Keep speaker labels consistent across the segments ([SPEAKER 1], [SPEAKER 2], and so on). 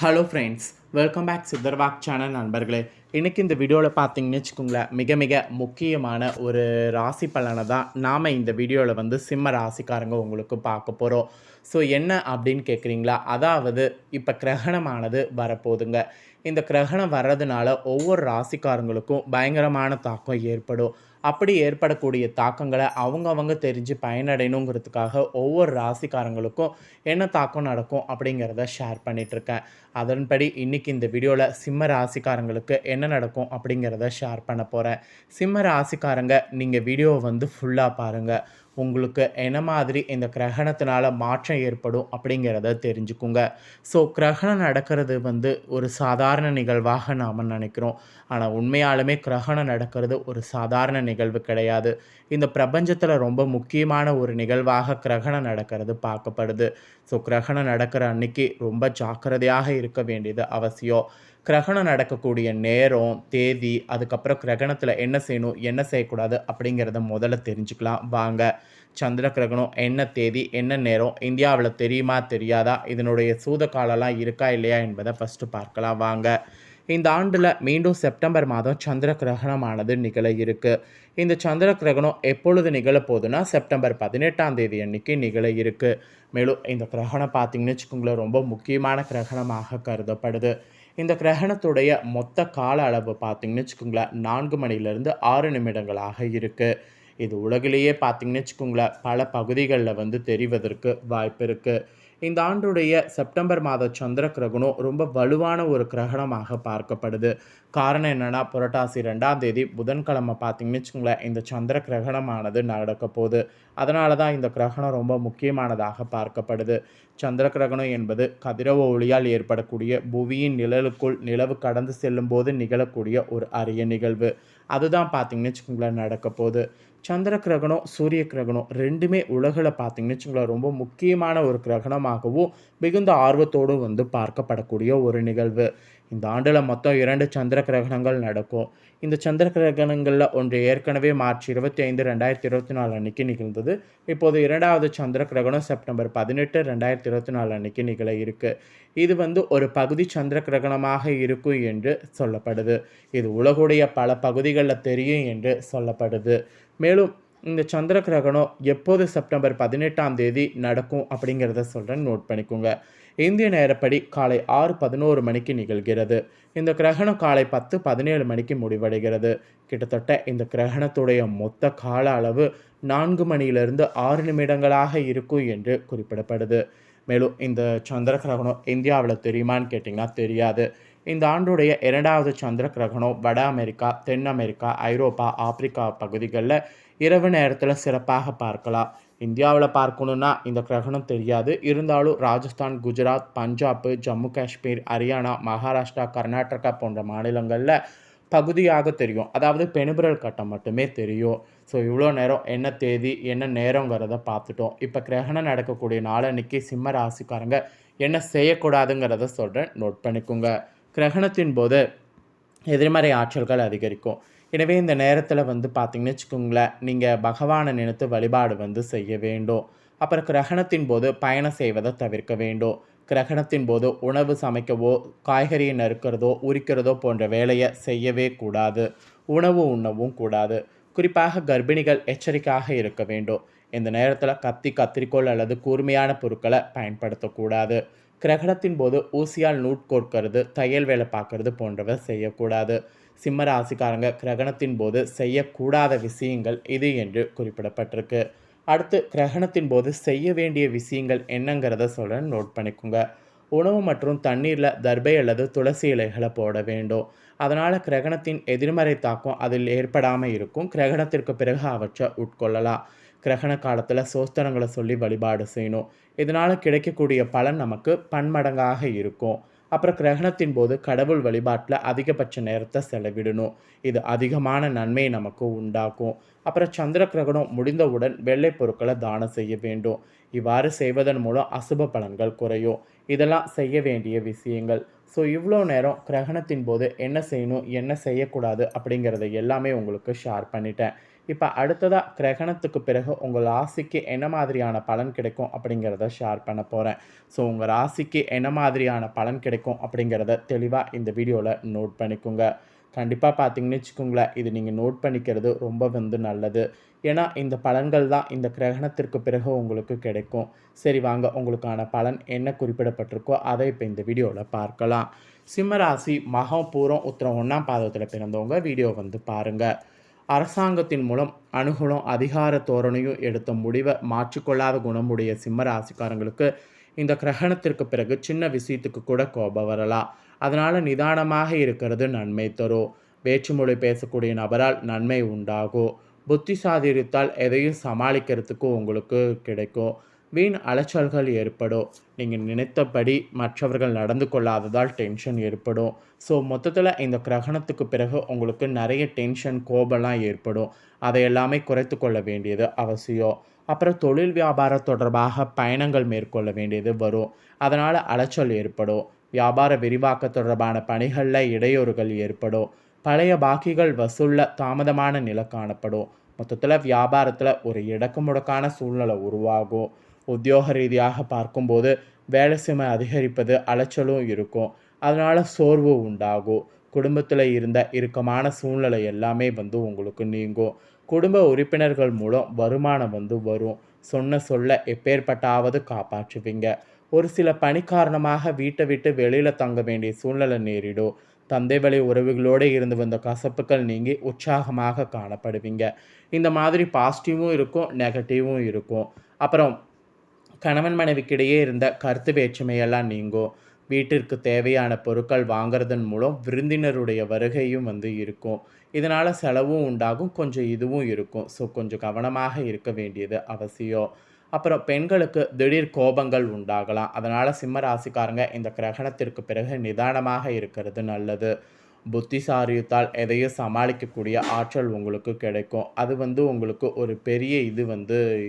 [SPEAKER 1] Hello friends, welcome back சித்தர்வாக் channel நண்பர்களே. இன்றைக்கி இந்த வீடியோவில் பார்த்தீங்கன்னு வச்சுக்கோங்களேன், மிக மிக முக்கியமான ஒரு ராசி பலனை தான் நாம் இந்த வீடியோவில் சிம்ம ராசிக்காரங்க உங்களுக்கு பார்க்க போகிறோம். ஸோ என்ன அப்படின்னு கேட்குறீங்களா? அதாவது இப்போ கிரகணமானது வரப்போகுதுங்க. இந்த கிரகணம் வர்றதுனால ஒவ்வொரு ராசிக்காரங்களுக்கும் பயங்கரமான தாக்கம் ஏற்படும். அப்படி ஏற்படக்கூடிய தாக்கங்களை அவங்க தெரிஞ்சு பயனடையணுங்கிறதுக்காக ஒவ்வொரு ராசிக்காரங்களுக்கும் என்ன தாக்கம் நடக்கும் அப்படிங்கிறத ஷேர் பண்ணிகிட்ருக்கேன். அதன்படி இன்றைக்கி இந்த வீடியோவில் சிம்ம ராசிக்காரங்களுக்கு என்ன நடக்கும் அப்படிங்கிறத ஷேர் பண்ண போகிறேன். சிம்ம ராசிக்காரங்க நீங்கள் வீடியோவை ஃபுல்லாக பாருங்கள். உங்களுக்கு என்ன மாதிரி இந்த கிரகணத்தினால மாற்றம் ஏற்படும் அப்படிங்கிறத தெரிஞ்சுக்குங்க. ஸோ கிரகணம் நடக்கிறது ஒரு சாதாரண நிகழ்வாக நாம் நினைக்கிறோம். ஆனால் உண்மையாலுமே கிரகணம் நடக்கிறது ஒரு சாதாரண நிகழ்வு கிடையாது. இந்த பிரபஞ்சத்தில் ரொம்ப முக்கியமான ஒரு நிகழ்வாக கிரகணம் நடக்கிறது பார்க்கப்படுது. ஸோ கிரகணம் நடக்கிற அன்னைக்கு ரொம்ப ஜாக்கிரதையாக இருக்க வேண்டியது அவசியம். கிரகணம் நடக்கக்கூடிய நேரம், தேதி, அதுக்கப்புறம் கிரகணத்தில் என்ன செய்யணும், என்ன செய்யக்கூடாது அப்படிங்கிறத முதல்ல தெரிஞ்சுக்கலாம் வாங்க. சந்திர கிரகணம் என்ன தேதி, என்ன நேரம், இந்தியாவில் தெரியுமா தெரியாதா, இதனுடைய சூத காலம்லாம் இருக்கா இல்லையா என்பதை ஃபஸ்ட்டு பார்க்கலாம் வாங்க. இந்த ஆண்டில் மீண்டும் செப்டம்பர் மாதம் சந்திர கிரகணமானது நிகழ இருக்குது. இந்த சந்திர கிரகணம் எப்பொழுது நிகழப்போகுதுன்னா செப்டம்பர் 18ஆம் தேதி அன்னைக்கு நிகழ இருக்குது. மேலும் இந்த கிரகணம் பார்த்திங்கன்னு வச்சுக்கோங்களேன், ரொம்ப முக்கியமான கிரகணமாக கருதப்படுது. இந்த கிரகணத்துடைய மொத்த கால அளவு பார்த்திங்கன்னு வச்சுக்கோங்களேன் 4 மணிலேருந்து 6 நிமிடங்களாக இருக்குது. இது உலகிலேயே பார்த்திங்கன்னு வச்சுக்கோங்களேன் பல பகுதிகளில் தெரிவதற்கு வாய்ப்பு இருக்குது. இந்த ஆண்டுடைய செப்டம்பர் மாத சந்திர கிரகணம் ரொம்ப வலுவான ஒரு கிரகணமாக பார்க்கப்படுது. காரணம் என்னென்னா, புரட்டாசி 2ஆம் தேதி புதன்கிழமை பார்த்திங்கன்னு வச்சுக்கோங்களேன் இந்த சந்திர கிரகணமானது நடக்க போகுது. அதனால தான் இந்த கிரகணம் ரொம்ப முக்கியமானதாக பார்க்கப்படுது. சந்திர கிரகணம் என்பது கதிரவ ஒளியால் ஏற்படக்கூடிய புவியின் நிழலுக்குள் நிலவு கடந்து செல்லும் போது நிகழக்கூடிய ஒரு அரிய நிகழ்வு. அதுதான் பார்த்திங்கன்னு வச்சுக்கோங்களேன் நடக்க போகுது. சந்திர கிரகணம், சூரிய கிரகணம் ரெண்டுமே உலகில் பார்த்திங்கன்னு வச்சுக்கோங்களேன் ரொம்ப முக்கியமான ஒரு கிரகணமாகவும் மிகுந்த ஆர்வத்தோடு பார்க்கப்படக்கூடிய ஒரு நிகழ்வு. இந்த ஆண்டில் மொத்தம் 2 சந்திர கிரகணங்கள் நடக்கும். இந்த சந்திர கிரகணங்களில் ஒன்று ஏற்கனவே மார்ச் 25, 2024 அன்னைக்கு நிகழ்ந்தது. இப்போது 2வது சந்திர கிரகணம் செப்டம்பர் 18, 2024 அன்னைக்கு நிகழ இருக்குது. இது ஒரு பகுதி சந்திர கிரகணமாக இருக்கும் என்று சொல்லப்படுது. இது உலகுடைய பல பகுதிகளில் தெரியும் என்று சொல்லப்படுது. மேலும் இந்த சந்திர கிரகணம் எப்போது செப்டம்பர் 18ஆம் தேதி நடக்கும் அப்படிங்கிறத சொல்கிறேன், நோட் பண்ணிக்கோங்க. இந்திய நேரப்படி காலை 6:11 மணிக்கு நிகழ்கிறது. இந்த கிரகணம் காலை 10:17 மணிக்கு முடிவடைகிறது. கிட்டத்தட்ட இந்த கிரகணத்துடைய மொத்த கால அளவு 4 மணியிலிருந்து 6 நிமிடங்களாக இருக்கும் என்று குறிப்பிடப்படுது. மேலும் இந்த சந்திர கிரகணம் இந்தியாவில் தெரியுமான்னு கேட்டிங்கன்னா தெரியாது. இந்த ஆண்டுடைய 2வது சந்திர கிரகணம் வட அமெரிக்கா, தென் அமெரிக்கா, ஐரோப்பா, ஆப்பிரிக்கா பகுதிகளில் இரவு நேரத்தில் சிறப்பாக பார்க்கலாம். இந்தியாவில் பார்க்கணுன்னா இந்த கிரகணம் தெரியாது. இருந்தாலும் ராஜஸ்தான், குஜராத், பஞ்சாப், ஜம்மு காஷ்மீர், ஹரியானா, மகாராஷ்டிரா, கர்நாடகா போன்ற மாநிலங்களில் பகுதியாக தெரியும். அதாவது பெனுபிரல் கட்டம் மட்டுமே தெரியும். ஸோ இவ்வளோ நேரம் என்ன தேதி, என்ன நேரங்கிறத பார்த்துட்டோம். இப்போ கிரகணம் நடக்கக்கூடிய நாளன்னைக்கு சிம்ம ராசிக்காரங்க என்ன செய்யக்கூடாதுங்கிறத சொல்கிறேன், நோட் பண்ணிக்கோங்க. கிரகணத்தின் போது எதிர்மறை ஆற்றல்கள் அதிகரிக்கும். எனவே இந்த நேரத்தில் பார்த்திங்கன்னு வச்சுக்கோங்களேன், நீங்கள் பகவானை நினைத்து வழிபாடு செய்ய வேண்டும். அப்புறம் கிரகணத்தின் போது பயணம் செய்வதை தவிர்க்க வேண்டும். கிரகணத்தின் போது உணவு சமைக்கவோ, காய்கறியை நறுக்கிறதோ, உரிக்கிறதோ போன்ற வேலையை செய்யவே கூடாது. உணவு உண்ணவும் கூடாது. குறிப்பாக கர்ப்பிணிகள் எச்சரிக்கையாக இருக்க வேண்டும். இந்த நேரத்தில் கத்தி, கத்திரிக்கோள் அல்லது கூர்மையான பொருட்களை பயன்படுத்தக்கூடாது. கிரகணத்தின் போது ஊசியால் நூட் கோர்க்கிறது, தையல் வேலை பார்க்கறது போன்றவை செய்யக்கூடாது. சிம்ம ராசிக்காரங்க கிரகணத்தின் போது செய்யக்கூடாத விஷயங்கள் இது என்று குறிப்பிடப்பட்டிருக்கு. அடுத்து கிரகணத்தின் போது செய்ய வேண்டிய விஷயங்கள் என்னங்கிறத சொல்கிறேன், நோட் பண்ணிக்கோங்க. உணவு மற்றும் தண்ணீரில் தர்பை அல்லது துளசி இலைகளை போட வேண்டும். அதனால் கிரகணத்தின் எதிர்மறை தாக்கம் அதில் ஏற்படாமல் இருக்கும். கிரகணத்திற்கு பிறகு அவற்றை உட்கொள்ளலாம். கிரகண காலத்தில் சோஸ்திரங்களை சொல்லி வழிபாடு செய்யணும். இதனால் கிடைக்கக்கூடிய பலன் நமக்கு பன்மடங்காக இருக்கும். அப்புறம் கிரகணத்தின் போது கடவுள் வழிபாட்டில் அதிகபட்ச நேரத்தை செலவிடணும். இது அதிகமான நன்மை நமக்கு உண்டாக்கும். அப்புறம் சந்திர கிரகணம் முடிந்தவுடன் வெள்ளை பொருட்களை தானம் செய்ய வேண்டும். இவ்வாறு செய்வதன் மூலம் அசுப பலன்கள் குறையும். இதெல்லாம் செய்ய வேண்டிய விஷயங்கள். ஸோ இவ்வளோ நேரம் கிரகணத்தின் போது என்ன செய்யணும், என்ன செய்யக்கூடாது அப்படிங்கிறத எல்லாமே உங்களுக்கு ஷேர் பண்ணிட்டேன். இப்போ அடுத்ததாக கிரகணத்துக்கு பிறகு உங்கள் ராசிக்கு என்ன மாதிரியான பலன் கிடைக்கும் அப்படிங்கிறத ஷேர் பண்ண போகிறேன். ஸோ உங்கள் ராசிக்கு என்ன மாதிரியான பலன் கிடைக்கும் அப்படிங்கிறத தெளிவாக இந்த வீடியோவில் நோட் பண்ணிக்கோங்க. கண்டிப்பாக பார்த்தீங்கன்னு வச்சுக்கோங்களேன், இது நீங்கள் நோட் பண்ணிக்கிறது ரொம்ப நல்லது. ஏன்னா இந்த பலன்கள் தான் இந்த கிரகணத்திற்கு பிறகு உங்களுக்கு கிடைக்கும். சரி வாங்க, உங்களுக்கான பலன் என்ன குறிப்பிடப்பட்டிருக்கோ அதை இப்போ இந்த வீடியோவில் பார்க்கலாம். சிம்மராசி மகம் பூரம் உத்திரம் 1ஆம் பாதத்தில் பிறந்தவங்க வீடியோ பாருங்கள். அரசாங்கத்தின் மூலம் அணுகுலம் அதிகார தோரணையும் எடுத்த முடிவை மாற்றிக்கொள்ளாத குணமுடைய சிம்மராசிக்காரங்களுக்கு இந்த கிரகணத்திற்கு பிறகு சின்ன விஷயத்துக்கு கூட கோபம் வரலாம். அதனால் நிதானமாக இருக்கிறது நன்மை தரும். வேற்றுமொழி பேசக்கூடிய நபரால் நன்மை உண்டாகும். புத்திசாலித்தால் எதையும் சமாளிக்கிறதுக்கு உங்களுக்கு கிடைக்கும். வீண் அலைச்சல்கள் ஏற்படும். நீங்கள் நினைத்தபடி மற்றவர்கள் நடந்து கொள்ளாததால் டென்ஷன் ஏற்படும். ஸோ மொத்தத்தில் இந்த கிரகணத்துக்கு பிறகு உங்களுக்கு நிறைய டென்ஷன் கோபம்லாம் ஏற்படும். அதை எல்லாமே குறைத்து கொள்ள வேண்டியது அவசியம். அப்புறம் தொழில் வியாபாரம் தொடர்பாக பயணங்கள் மேற்கொள்ள வேண்டியது வரும். அதனால் அலைச்சல் ஏற்படும். வியாபார விரிவாக்க தொடர்பான பணிகளில் இடையூறுகள் ஏற்படும். பழைய பாக்கிகள் வசூலில் தாமதமான நிலை காணப்படும். மொத்தத்தில் வியாபாரத்தில் ஒரு இடக்குமுடக்கான சூழ்நிலை உருவாகும். உத்தியோக ரீதியாக பார்க்கும்போது வேலை சுமை அதிகரிப்பது அலைச்சலும் இருக்கும். அதனால் சோர்வு உண்டாகும். குடும்பத்தில் இருந்த இறுக்கமான சூழ்நிலை எல்லாமே உங்களுக்கு நீங்கும். குடும்ப உறுப்பினர்கள் மூலம் வருமானம் வரும். சொன்ன சொல்ல எப்பேற்பட்டாவது காப்பாற்றுவீங்க. ஒரு சில பணி காரணமாக வீட்டை விட்டு வெளியில் தங்க வேண்டிய சூழ்நிலை நேரிடும். தந்தை வழி உறவுகளோடு இருந்து வந்த கசப்புகள் நீங்கி உற்சாகமாக காணப்படுவீங்க. இந்த மாதிரி பாசிட்டிவும் இருக்கும், நெகட்டிவும் இருக்கும். அப்புறம் கணவன் மனைவிக்கிடையே இருந்த கருத்து வேற்றுமையெல்லாம் நீங்கும். வீட்டிற்கு தேவையான பொருட்கள் வாங்குறதன் மூலம் விருந்தினருடைய வருகையும் இருக்கும். இதனால் செலவும் உண்டாகும், கொஞ்சம் இதுவும் இருக்கும். ஸோ கொஞ்சம் கவனமாக இருக்க வேண்டியது அவசியம். அப்புறம் பெண்களுக்கு திடீர் கோபங்கள் உண்டாகலாம். அதனால் சிம்ம ராசிக்காரங்க இந்த கிரகணத்திற்கு பிறகு நிதானமாக இருக்கிறது நல்லது. புத்திசாலித்தால் எதையும் சமாளிக்கக்கூடிய ஆற்றல் உங்களுக்கு கிடைக்கும். அது உங்களுக்கு ஒரு பெரிய இது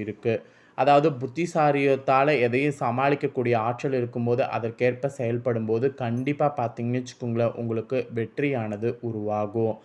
[SPEAKER 1] இருக்குது. அதாவது புத்திசாலியத்தால் எதையும் சமாளிக்கக்கூடிய ஆற்றல் இருக்கும்போது அதற்கேற்ப செயல்படும்போது கண்டிப்பாக பார்த்தீங்கன்னு வச்சுக்கோங்களேன், உங்களுக்கு வெற்றியானது உருவாகும்.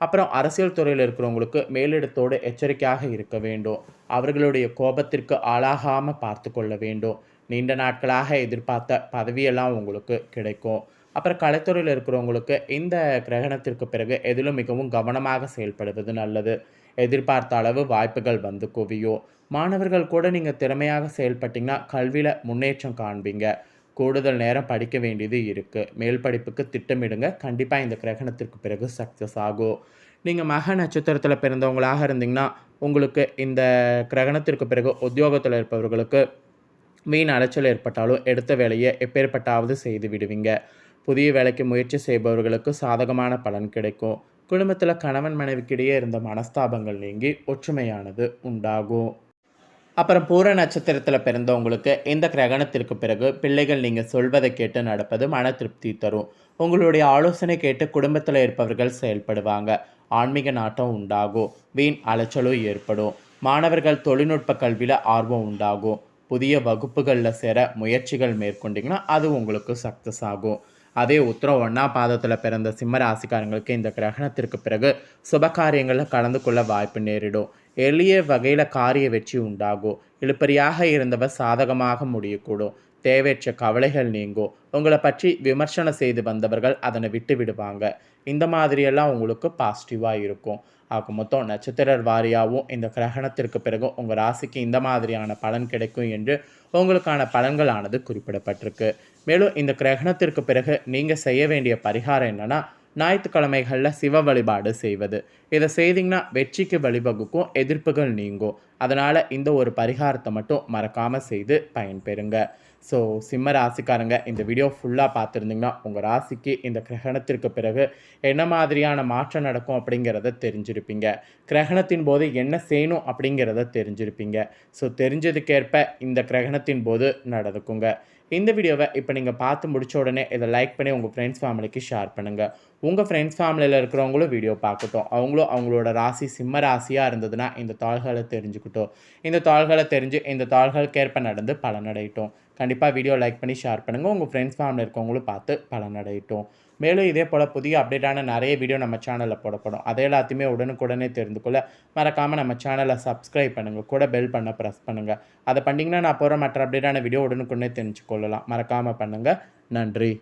[SPEAKER 1] அப்புறம் அரசியல் துறையில் இருக்கிறவங்களுக்கு மேலிடத்தோடு எச்சரிக்கையாக இருக்க வேண்டும். அவர்களுடைய கோபத்திற்கு ஆளாகாமல் பார்த்து கொள்ள வேண்டும். நீண்ட நாட்களாக எதிர்பார்த்த பதவியெல்லாம் உங்களுக்கு கிடைக்கும். அப்புறம் கலைத்துறையில் இருக்கிறவங்களுக்கு இந்த கிரகணத்திற்கு பிறகு எதிலும் மிகவும் கவனமாக செயல்படுவது நல்லது. எதிர்பார்த்த அளவு வாய்ப்புகள் குவியும். மாணவர்கள் கூட நீங்கள் திறமையாக செயல்பட்டிங்கன்னா கல்வியில் முன்னேற்றம் காண்பீங்க. கூடுதல் நேரம் படிக்க வேண்டியது இருக்குது. மேல் படிப்புக்கு திட்டமிடுங்க. கண்டிப்பாக இந்த கிரகணத்திற்கு பிறகு சக்ஸஸ் ஆகும். நீங்கள் மக நட்சத்திரத்தில் பிறந்தவங்களாக இருந்தீங்கன்னா உங்களுக்கு இந்த கிரகணத்திற்கு பிறகு உத்தியோகத்தில் இருப்பவர்களுக்கு வீண் அலைச்சல் ஏற்பட்டாலும் எடுத்த வேலையை எப்பேற்பட்டாவது செய்து விடுவீங்க. புதிய வேலைக்கு முயற்சி செய்பவர்களுக்கு சாதகமான பலன் கிடைக்கும். குடும்பத்தில் கணவன் மனைவிக்கிடையே இருந்த மனஸ்தாபங்கள் நீங்கி ஒற்றுமையானது உண்டாகும். அப்புறம் பூர நட்சத்திரத்தில் பிறந்தவங்களுக்கு இந்த கிரகணத்திற்கு பிறகு பிள்ளைகள் நீங்கள் சொல்வதை கேட்டு நடப்பது மன திருப்தி தரும். உங்களுடைய ஆலோசனை கேட்டு குடும்பத்தில் இருப்பவர்கள் செயல்படுவாங்க. ஆன்மீக நாட்டம் உண்டாகும். வீண் அலைச்சலும் ஏற்படும். மாணவர்கள் தொழில்நுட்ப கல்வியில் ஆர்வம் உண்டாகும். புதிய வகுப்புகளில் சேர முயற்சிகள் மேற்கொண்டிங்கன்னா அது உங்களுக்கு சக்ஸஸ் ஆகும். அதே உத்திரம் 1ஆம் பாதத்தில் பிறந்த சிம்ம ராசிக்காரங்களுக்கு இந்த கிரகணத்திற்கு பிறகு சுபகாரியங்களில் கலந்து கொள்ள வாய்ப்பு நேரிடும். எளிய வகையில் காரிய வெற்றி உண்டாகும். இழுப்பறியாக இருந்தவர் சாதகமாக முடியக்கூடும். தேவையற்ற கவலைகள் நீங்கும். உங்களை பற்றி விமர்சனம் செய்து வந்தவர்கள் அதனை விட்டு விடுவாங்க. இந்த மாதிரியெல்லாம் உங்களுக்கு பாசிட்டிவாக இருக்கும். ஆக மொத்தம் நட்சத்திரர் வாரியாகவும் இந்த கிரகணத்திற்கு பிறகு உங்கள் ராசிக்கு இந்த மாதிரியான பலன் கிடைக்கும் என்று உங்களுக்கான பலன்களானது குறிப்பிடப்பட்டிருக்கு. மேலும் இந்த கிரகணத்திற்கு பிறகு நீங்கள் செய்ய வேண்டிய பரிகாரம் என்னென்னா, ஞாயிற்றுக்கிழமைகளில் சிவ வழிபாடு செய்வது. இதை செய்திங்கன்னா வெற்றிக்கு வழிவகுக்கும், எதிர்ப்புகள் நீங்கும். அதனால் இந்த ஒரு பரிகாரத்தை மட்டும் மறக்காமல் செய்து பயன்பெறுங்க. ஸோ சிம்ம ராசிக்காரங்க இந்த வீடியோ ஃபுல்லாக பார்த்துருந்தீங்கன்னா உங்கள் ராசிக்கு இந்த கிரகணத்திற்கு பிறகு என்ன மாதிரியான மாற்றம் நடக்கும் அப்படிங்கிறத தெரிஞ்சிருப்பீங்க. கிரகணத்தின் போது என்ன செய்யணும் அப்படிங்கிறத தெரிஞ்சிருப்பீங்க. ஸோ தெரிஞ்சதுக்கேற்ப இந்த கிரகணத்தின் போது நடந்துக்குங்க. இந்த வீடியோவை இப்போ நீங்கள் பார்த்து முடித்த உடனே இதை லைக் பண்ணி உங்கள் ஃப்ரெண்ட்ஸ் ஃபேமிலிக்கு ஷேர் பண்ணுங்கள். உங்கள் ஃப்ரெண்ட்ஸ் ஃபேமிலியில் இருக்கிறவங்களும் வீடியோ பார்க்கட்டும். அவங்களும் அவங்களோட ராசி சிம்ம ராசியாக இருந்ததுன்னா இந்த தாள்களை தெரிஞ்சுக்கிட்டோம். இந்த தாள்களை தெரிஞ்சு இந்த தாள்களுக்கேற்ப நடந்து பலனடையட்டும். கண்டிப்பாக வீடியோ லைக் பண்ணி ஷேர் பண்ணுங்கள். உங்கள் ஃப்ரெண்ட்ஸ் ஃபேமிலி இருக்கவங்களும் பார்த்து பலனடையட்டும். மேலும் இதே போல் புதிய அப்டேட்டான நிறைய வீடியோ நம்ம சேனலில் போடப்படும். அதை எல்லாத்தையுமே உடனுக்குடனே தெரிந்து கொள்ள மறக்காமல் நம்ம சேனலை சப்ஸ்கிரைப் பண்ணுங்கள். கூட பெல் பண்ண ப்ரெஸ் பண்ணுங்கள். அதை பண்ணிங்கன்னா நான் போகிற மற்ற அப்டேட்டான வீடியோ உடனுக்குடனே தெரிஞ்சுக்கொள்ளலாம். மறக்காமல் பண்ணுங்கள். நன்றி.